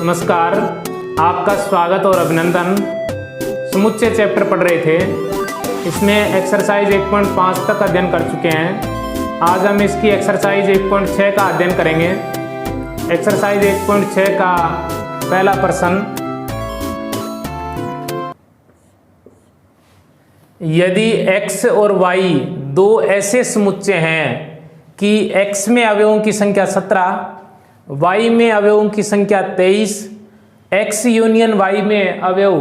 नमस्कार, आपका स्वागत और अभिनंदन। समुच्चय चैप्टर पढ़ रहे थे, इसमें एक्सरसाइज 1.5 तक अध्ययन कर चुके हैं। आज हम इसकी एक्सरसाइज 1.6 का अध्ययन करेंगे। एक्सरसाइज 1.6 का पहला प्रश्न, यदि x और y दो ऐसे समुच्चय हैं कि x में अवयवों की संख्या 17, y में अवयवों की संख्या 23, x यूनियन y में अवयव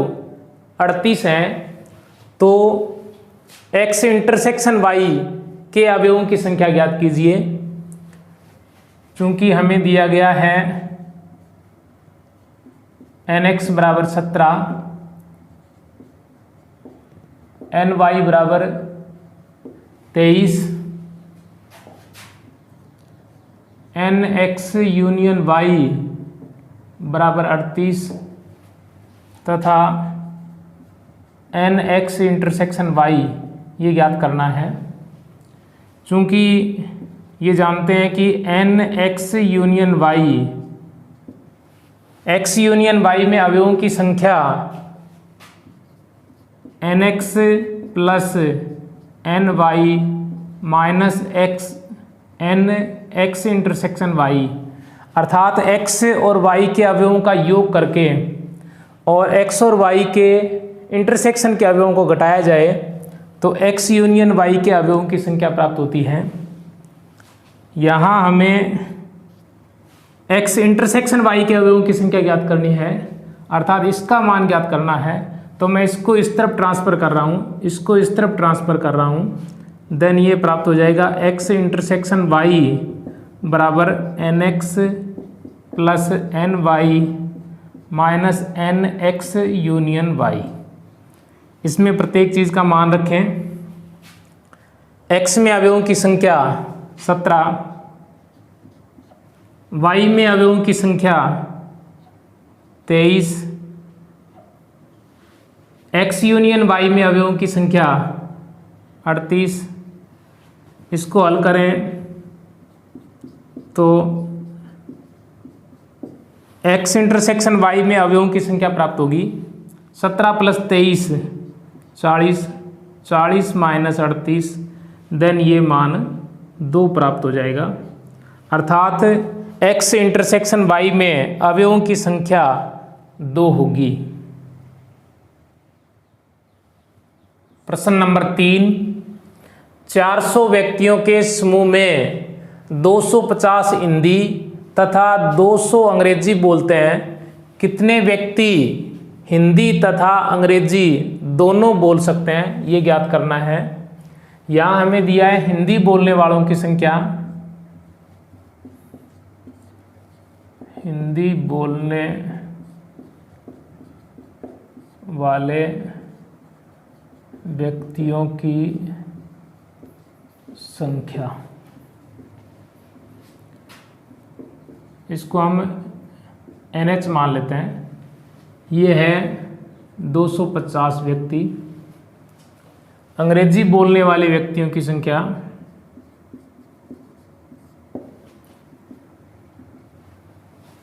38 हैं, तो x इंटरसेक्शन y के अवयवों की संख्या ज्ञात कीजिए। चूंकि हमें दिया गया है nx बराबर 17, ny बराबर 23, nx यूनियन y बराबर 38 तथा nx इंटरसेक्शन y ये ज्ञात करना है। चूंकि ये जानते हैं कि nx union y, x union y में अवयवों की संख्या nx plus ny minus x intersection y, अर्थात x और y के अवयवों का योग करके और x और y के इंटरसेक्शन के अवयवों को घटाया जाए तो x यूनियन y के अवयवों की संख्या प्राप्त होती है। यहाँ हमें x इंटरसेक्शन y के अवयवों की संख्या ज्ञात करनी है, अर्थात इसका मान ज्ञात करना है। तो मैं इसको इस तरफ ट्रांसफ़र कर रहा हूँ, इसको इस तरफ ट्रांसफ़र कर रहा हूँ, देन ये प्राप्त हो जाएगा x इंटरसेक्शन y बराबर nx plus ny minus nx union y। इसमें प्रत्येक चीज़ का मान रखें। x में अवयवों की संख्या 17, y में अवयवों की संख्या 23, x यूनियन y में अवयवों की संख्या 38। इसको हल करें तो x इंटरसेक्शन y में अवयवों की संख्या प्राप्त होगी 17 प्लस 23 40, 40 माइनस 38, देन ये मान 2 प्राप्त हो जाएगा। अर्थात x इंटरसेक्शन y में अवयवों की संख्या 2 होगी। प्रश्न नंबर 3, 400 व्यक्तियों के समूह में 250 हिंदी तथा 200 अंग्रेजी बोलते हैं। कितने व्यक्ति हिंदी तथा अंग्रेजी दोनों बोल सकते हैं, ये ज्ञात करना है। यहाँ हमें दिया है हिंदी बोलने वालों की संख्या, हिंदी बोलने वाले व्यक्तियों की संख्या, इसको हम NH मान लेते हैं। ये है 250 व्यक्ति। अंग्रेजी बोलने वाले व्यक्तियों की संख्या,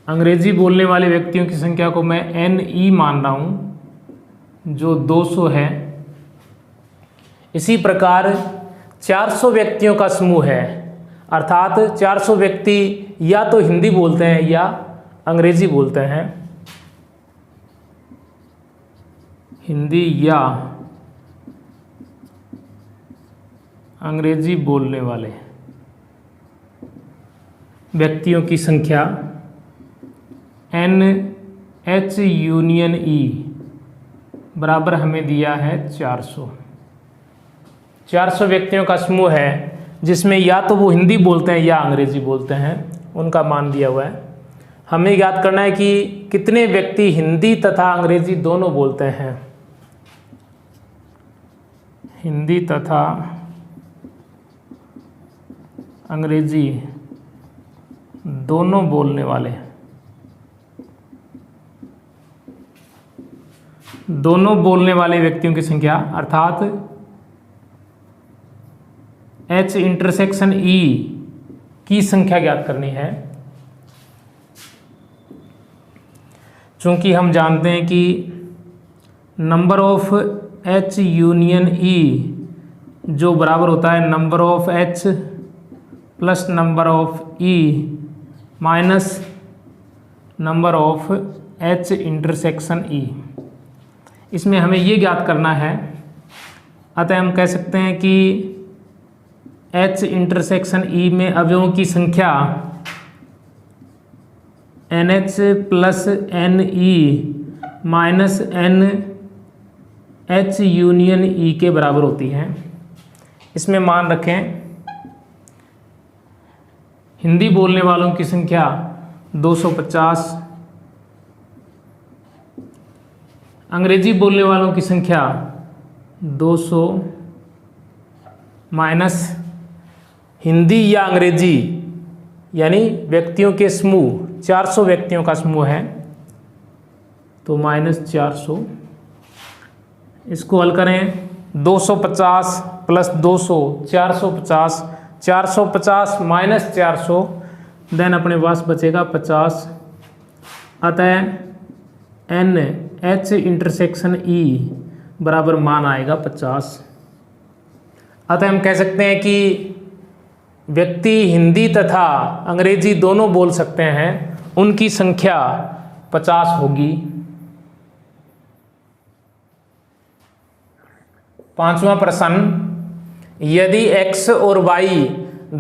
अंग्रेजी बोलने वाले व्यक्तियों की संख्या को मैं NE मान रहा हूँ, जो 200 है। इसी प्रकार 400 व्यक्तियों का समूह है, अर्थात 400 व्यक्ति या तो हिंदी बोलते हैं या अंग्रेजी बोलते हैं। हिंदी या अंग्रेजी बोलने वाले व्यक्तियों की संख्या NH यूनियन E बराबर हमें दिया है 400। 400 व्यक्तियों का समूह है जिसमें या तो वो हिंदी बोलते हैं या अंग्रेजी बोलते हैं, उनका मान दिया हुआ है। हमें याद करना है कि कितने व्यक्ति हिंदी तथा अंग्रेजी दोनों बोलते हैं। हिंदी तथा अंग्रेजी दोनों बोलने वाले, दोनों बोलने वाले व्यक्तियों की संख्या, अर्थात H इंटरसेक्शन E की संख्या ज्ञात करनी है। चूँकि हम जानते हैं कि नंबर ऑफ एच यूनियन ई जो बराबर होता है number of H plus number of E minus number of H intersection E, इसमें हमें ये ज्ञात करना है। अतः हम कह सकते हैं कि एच इंटरसेक्शन ई में अवयवों की संख्या n H plus n E minus n H union E के बराबर होती है। इसमें मान रखें हिंदी बोलने वालों की संख्या 250, अंग्रेजी बोलने वालों की संख्या 200 माइनस हिंदी या अंग्रेजी यानी व्यक्तियों के समूह 400 व्यक्तियों का समूह है तो -400। इसको हल करें 250 प्लस 200 450, 450 माइनस 400, देन अपने पास बचेगा 50। अतः एन एच इंटरसेक्शन ई बराबर मान आएगा 50। अतः हम कह सकते हैं कि व्यक्ति हिंदी तथा अंग्रेजी दोनों बोल सकते हैं, उनकी संख्या 50 होगी। पांचवा प्रश्न, यदि x और y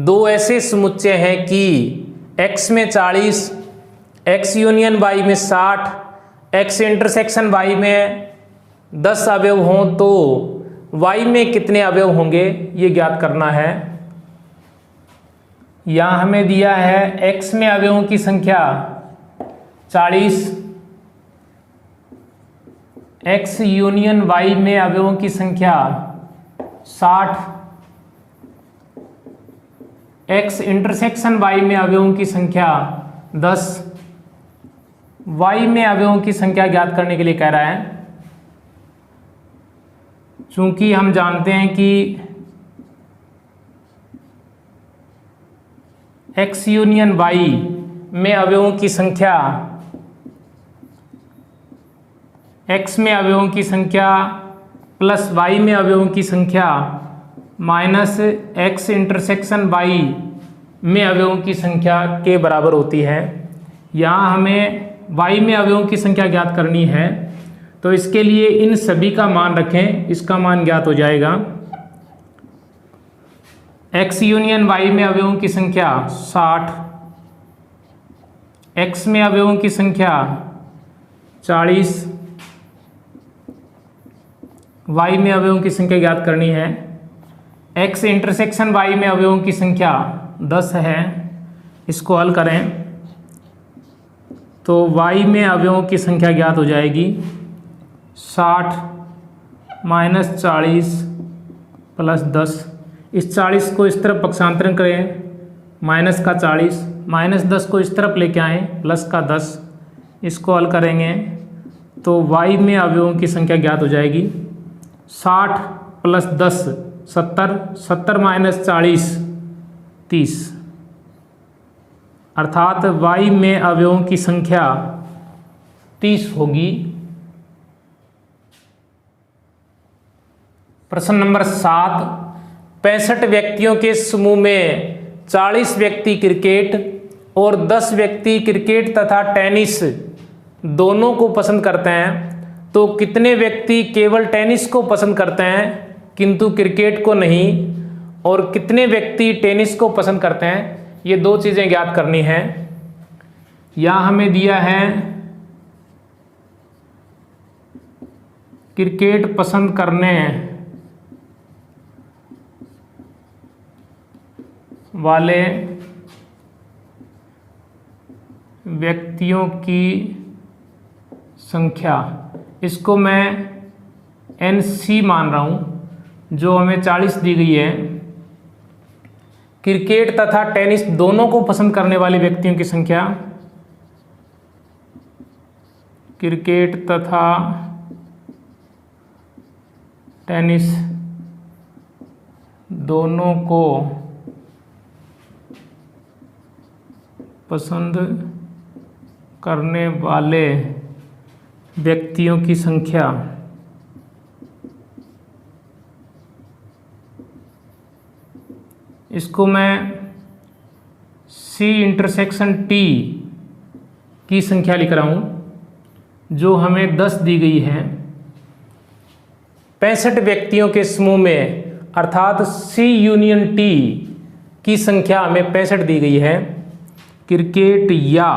दो ऐसे समुच्चय हैं कि x में 40, x यूनियन y में 60, x इंटरसेक्शन y में 10 अवयव हों तो y में कितने अवयव होंगे ये ज्ञात करना है। यहाँ हमें दिया है x में अवयवों की संख्या 40, x यूनियन y में अवयवों की संख्या 60, x इंटरसेक्शन y में अवयवों की संख्या 10, y में अवयवों की संख्या ज्ञात करने के लिए कह रहा है। चूंकि हम जानते हैं कि x यूनियन y में अवयवों की संख्या x में अवयवों की संख्या प्लस y में अवयवों की संख्या माइनस x इंटरसेक्शन y में अवयवों की संख्या के बराबर होती है। यहाँ हमें y में अवयवों की संख्या ज्ञात करनी है तो इसके लिए इन सभी का मान रखें, इसका मान ज्ञात हो जाएगा। x यूनियन y में अवयवों की संख्या 60, x में अवयवों की संख्या 40, y में अवयवों की संख्या ज्ञात करनी है। x इंटरसेक्शन y में अवयवों की संख्या 10 है, इसको हल करें तो y में अवयवों की संख्या ज्ञात हो जाएगी 60 माइनस 40 प्लस 10। इस 40 को इस तरफ पक्षांतरण करें, माइनस का 40, माइनस 10 को इस तरफ लेके आएँ, प्लस का 10। इसको हल करेंगे तो y में अवयवों की संख्या ज्ञात हो जाएगी 60 प्लस 10 70, 70 माइनस 40 30, अर्थात y में अवयवों की संख्या 30 होगी। प्रश्न नंबर 7, 65 व्यक्तियों के समूह में 40 व्यक्ति क्रिकेट और 10 व्यक्ति क्रिकेट तथा टेनिस दोनों को पसंद करते हैं तो कितने व्यक्ति केवल टेनिस को पसंद करते हैं किंतु क्रिकेट को नहीं, और कितने व्यक्ति टेनिस को पसंद करते हैं, ये दो चीज़ें ज्ञात करनी है। यहाँ हमें दिया है क्रिकेट पसंद करने वाले व्यक्तियों की संख्या, इसको मैं NC मान रहा हूँ जो हमें 40 दी गई है। क्रिकेट तथा टेनिस दोनों को पसंद करने वाले व्यक्तियों की संख्या, क्रिकेट तथा टेनिस दोनों को पसंद करने वाले व्यक्तियों की संख्या इसको मैं C इंटरसेक्शन T की संख्या लिख रहा हूँ जो हमें 10 दी गई है 65 व्यक्तियों के समूह में, अर्थात C यूनियन T की संख्या हमें 65 दी गई है। क्रिकेट या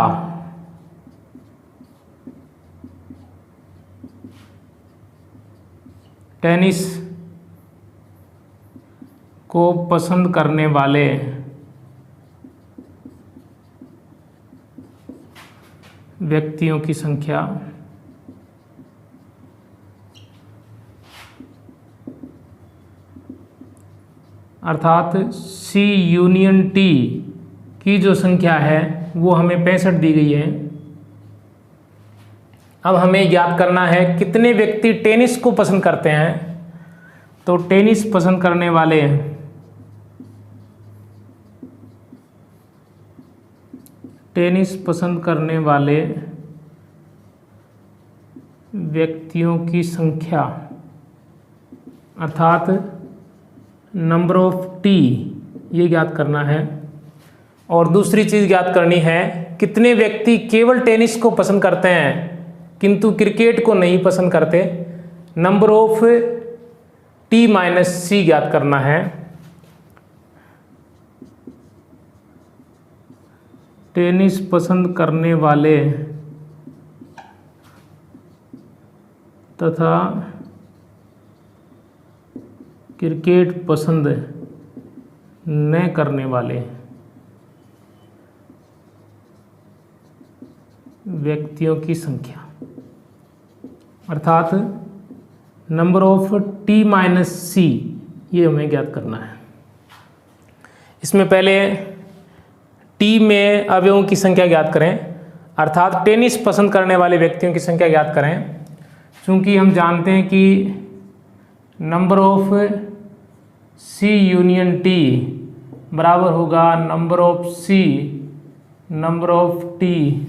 टेनिस को पसंद करने वाले व्यक्तियों की संख्या अर्थात C यूनियन T की जो संख्या है वो हमें 65 दी गई है। अब हमें ज्ञात करना है कितने व्यक्ति टेनिस को पसंद करते हैं। तो टेनिस पसंद करने वाले व्यक्तियों की संख्या अर्थात नंबर ऑफ टी, ये ज्ञात करना है। और दूसरी चीज़ ज्ञात करनी है कितने व्यक्ति केवल टेनिस को पसंद करते हैं किंतु क्रिकेट को नहीं पसंद करते। नंबर ऑफ टी माइनस सी ज्ञात करना है। टेनिस पसंद करने वाले तथा क्रिकेट पसंद न करने वाले व्यक्तियों की संख्या अर्थात नंबर ऑफ टी माइनस सी, ये हमें ज्ञात करना है। इसमें पहले टी में अवयवों की संख्या ज्ञात करें, अर्थात टेनिस पसंद करने वाले व्यक्तियों की संख्या ज्ञात करें। चूँकि हम जानते हैं कि number of C union T बराबर होगा number of C number of T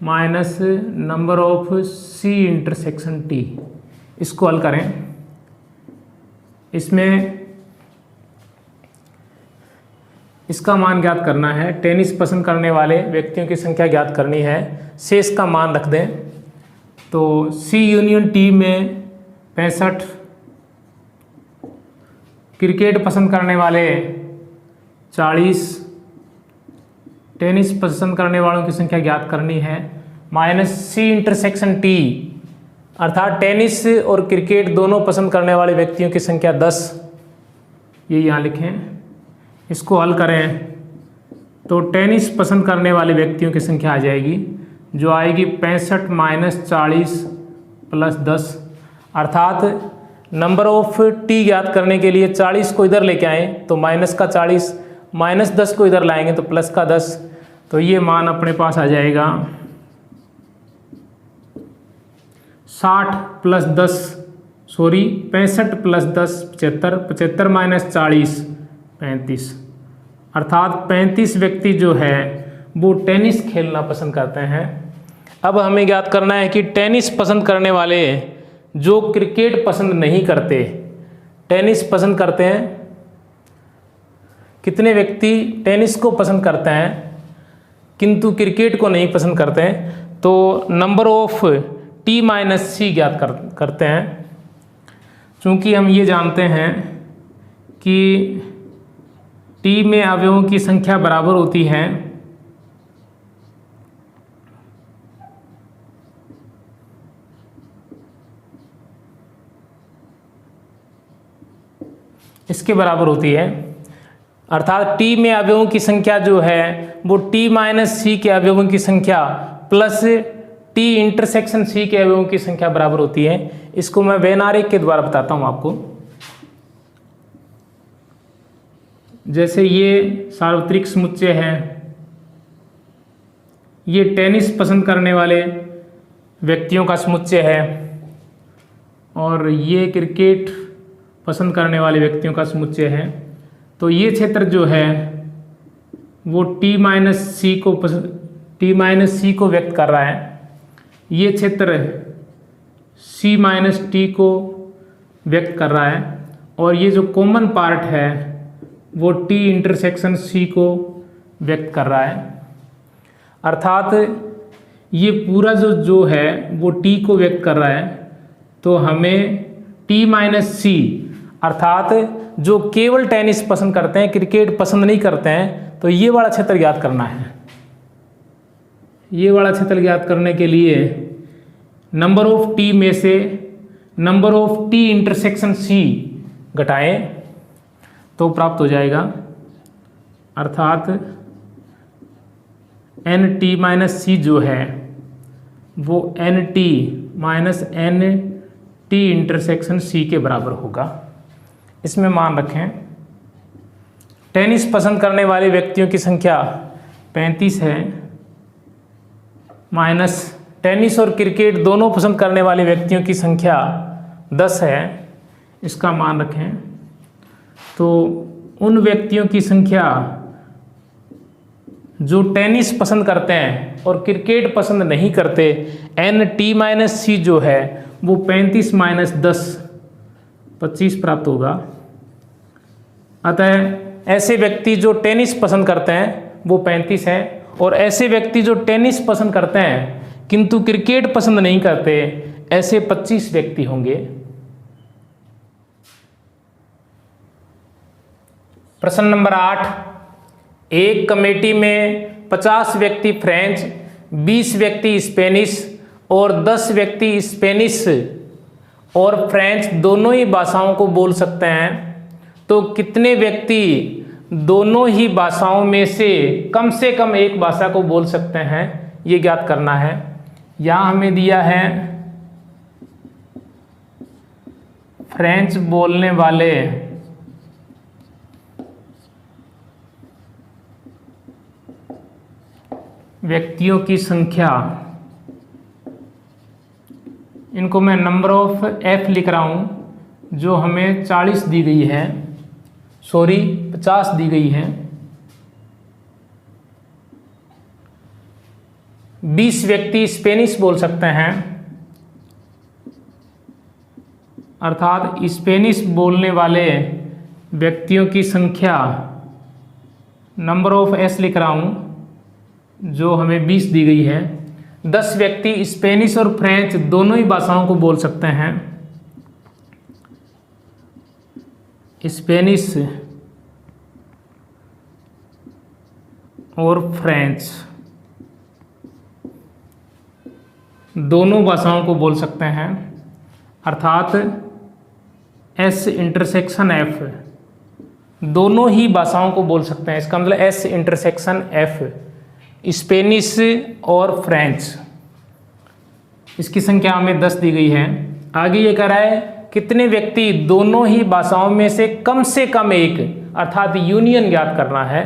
minus number of C intersection T. इसको हल करें। इसमें इसका मान ज्ञात करना है। टेनिस पसंद करने वाले व्यक्तियों की संख्या ज्ञात करनी है। शेष का मान रख दें। तो सी यूनियन टी में 65, क्रिकेट पसंद करने वाले 40, टेनिस पसंद करने वालों की संख्या ज्ञात करनी है, माइनस सी इंटरसेक्शन टी अर्थात टेनिस और क्रिकेट दोनों पसंद करने वाले व्यक्तियों की संख्या 10, ये यहाँ लिखें। इसको हल करें तो टेनिस पसंद करने वाले व्यक्तियों की संख्या आ जाएगी जो आएगी 65 माइनस 40 प्लस 10, अर्थात नंबर ऑफ टी ज्ञात करने के लिए 40 को इधर लेके आएँ तो माइनस का 40, माइनस 10 को इधर लाएंगे तो प्लस का 10। तो ये मान अपने पास आ जाएगा 60 प्लस 10 सॉरी 65 प्लस 10 75, 75 माइनस 40 35, अर्थात 35 व्यक्ति जो है वो टेनिस खेलना पसंद करते हैं। अब हमें ज्ञात करना है कि टेनिस पसंद करने वाले जो क्रिकेट पसंद नहीं करते, टेनिस पसंद करते हैं, कितने व्यक्ति टेनिस को पसंद करते हैं किंतु क्रिकेट को नहीं पसंद करते हैं। तो नंबर ऑफ टी माइनस सी ज्ञात करते हैं। चूँकि हम ये जानते हैं कि टी में अवयवों की संख्या बराबर होती है इसके बराबर होती है, अर्थात टी में अवयवों की संख्या जो है वो टी माइनस सी के अवयवों की संख्या प्लस टी इंटरसेक्शन सी के अवयवों की संख्या बराबर होती है। इसको मैं वेन आरेख के द्वारा बताता हूँ आपको। जैसे ये सार्वत्रिक समुच्चय है, ये टेनिस पसंद करने वाले व्यक्तियों का समुच्चय है और ये क्रिकेट पसंद करने वाले व्यक्तियों का समुच्चय है। तो ये क्षेत्र जो है वो टी माइनस सी को व्यक्त कर रहा है। ये क्षेत्र सी माइनस टी को व्यक्त कर रहा है, और ये जो कॉमन पार्ट है वो टी इंटरसेक्शन सी को व्यक्त कर रहा है। अर्थात ये पूरा जो है वो टी को व्यक्त कर रहा है, तो हमें टी माइनस सी अर्थात जो केवल टेनिस पसंद करते हैं, क्रिकेट पसंद नहीं करते हैं, तो ये वाला क्षेत्र ज्ञात करना है। ये वाला क्षेत्र ज्ञात करने के लिए नंबर ऑफ टी में से number of T intersection C घटाएं तो प्राप्त हो जाएगा। अर्थात एन टी माइनस सी जो है वो N T minus N T intersection C के बराबर होगा। इसमें मान रखें टेनिस पसंद करने वाले व्यक्तियों की संख्या 35 है, माइनस टेनिस और क्रिकेट दोनों पसंद करने वाले व्यक्तियों की संख्या 10 है, इसका मान रखें। तो उन व्यक्तियों की संख्या जो टेनिस पसंद करते हैं और क्रिकेट पसंद नहीं करते, एन टी माइनस सी जो है वो 35 माइनस 10 25 प्राप्त होगा। अतः ऐसे व्यक्ति जो टेनिस पसंद करते हैं वो 35 है, और ऐसे व्यक्ति जो टेनिस पसंद करते हैं किंतु क्रिकेट पसंद नहीं करते, ऐसे 25 व्यक्ति होंगे। प्रश्न नंबर 8, एक कमेटी में 50 व्यक्ति फ्रेंच, 20 व्यक्ति स्पेनिश और 10 व्यक्ति स्पेनिश और फ्रेंच दोनों ही भाषाओं को बोल सकते हैं, तो कितने व्यक्ति दोनों ही भाषाओं में से कम एक भाषा को बोल सकते हैं, ये ज्ञात करना है। यहाँ हमें दिया है फ्रेंच बोलने वाले व्यक्तियों की संख्या, इनको मैं नंबर ऑफ एफ लिख रहा हूँ, जो हमें 40 दी गई है, 50 दी गई है। 20 व्यक्ति स्पेनिश बोल सकते हैं, अर्थात स्पेनिश बोलने वाले व्यक्तियों की संख्या नंबर ऑफ एस लिख रहा हूँ, जो हमें 20 दी गई है। 10 व्यक्ति स्पेनिश और फ्रेंच दोनों ही भाषाओं को बोल सकते हैं, स्पेनिश और फ्रेंच दोनों भाषाओं को बोल सकते हैं, अर्थात एस इंटरसेक्शन एफ दोनों ही भाषाओं को बोल सकते हैं। इसका मतलब एस इंटरसेक्शन एफ स्पेनिश और फ्रेंच, इसकी संख्या हमें 10 दी गई है। आगे ये कह रहा है कितने व्यक्ति दोनों ही भाषाओं में से कम एक, अर्थात यूनियन ज्ञात करना है,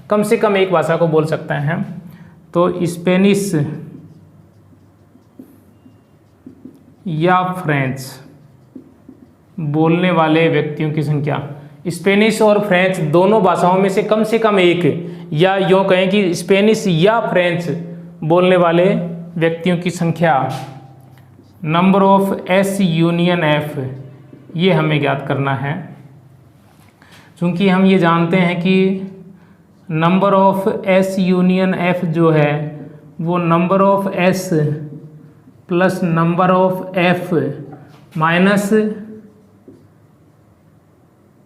कम से कम एक भाषा को बोल सकते हैं। तो स्पेनिश या फ्रेंच बोलने वाले व्यक्तियों की संख्या, स्पेनिश और फ्रेंच दोनों भाषाओं में से कम एक, या यूँ कहें कि स्पेनिश या फ्रेंच बोलने वाले व्यक्तियों की संख्या number of S union F, ये हमें ज्ञात करना है। चूँकि हम ये जानते हैं कि number of S union F जो है वो number of S plus number of F minus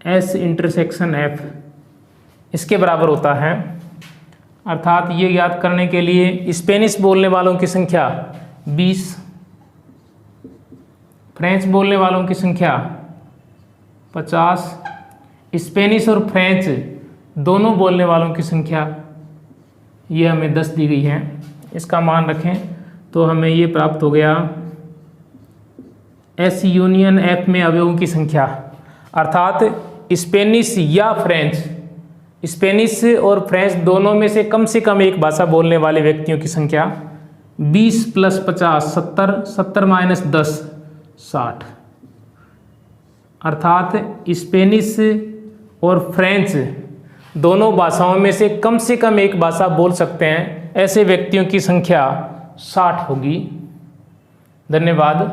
S intersection F, इसके बराबर होता है। अर्थात ये ज्ञात करने के लिए स्पेनिश बोलने वालों की संख्या 20, फ्रेंच बोलने वालों की संख्या 50, स्पेनिश और फ्रेंच दोनों बोलने वालों की संख्या ये हमें 10 दी गई है, इसका मान रखें तो हमें ये प्राप्त हो गया एस यूनियन एफ में अवयवों की संख्या, अर्थात स्पेनिश या फ्रेंच, स्पेनिश और फ्रेंच दोनों में से कम एक भाषा बोलने वाले व्यक्तियों की संख्या 20 प्लस 50 70, 70 माइनस 10 60, अर्थात स्पेनिश और फ्रेंच दोनों भाषाओं में से कम एक भाषा बोल सकते हैं, ऐसे व्यक्तियों की संख्या 60 होगी। धन्यवाद।